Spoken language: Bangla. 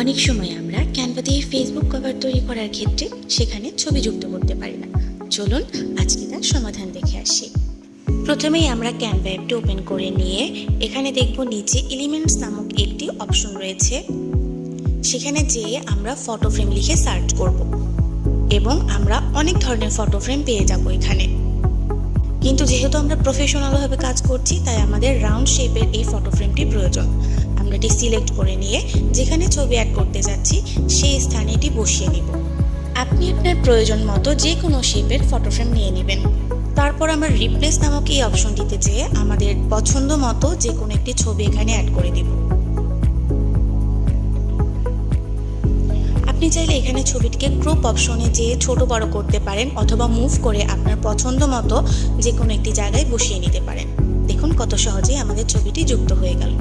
অনেক সময় আমরা ক্যানভা দিয়ে ফেসবুক কভার তৈরি করার ক্ষেত্রে সেখানে ছবি যুক্ত করতে পারি না। চলুন আজকে তার সমাধান দেখে আসি। প্রথমেই আমরা ক্যানভা অ্যাপটি ওপেন করে নিয়ে এখানে দেখব নিচে এলিমেন্টস নামক একটি অপশন রয়েছে। সেখানে যেয়ে আমরা ফটো ফ্রেম লিখে সার্চ করব এবং আমরা অনেক ধরনের ফটো ফ্রেম পেয়ে যাব এখানে। কিন্তু যেহেতু আমরা প্রফেশনালভাবে কাজ করছি তাই আমাদের রাউন্ড শেপের এই ফটো ফ্রেমটি প্রয়োজন। আমরা এটি সিলেক্ট করে নিয়ে যেখানে ছবি অ্যাড করতে যাচ্ছি সেই স্থানে এটি বসিয়ে নিব। আপনি আপনার প্রয়োজন মতো যে কোনো শেপের ফটো ফ্রেম নিয়ে নেবেন। তারপর আমরা রিপ্লেস নামক এই অপশনটিতে যেয়ে আমাদের পছন্দ মতো যে কোনো একটি ছবি এখানে অ্যাড করে দিব। আপনি চাইলে এখানে ছবিটিকে ক্রপ অপশনে যেয়ে ছোট বড় করতে পারেন অথবা মুভ করে আপনার পছন্দ মতো যে কোনো একটি জায়গায় বসিয়ে নিতে পারেন। দেখুন কত সহজেই আমাদের ছবিটি যুক্ত হয়ে গেল।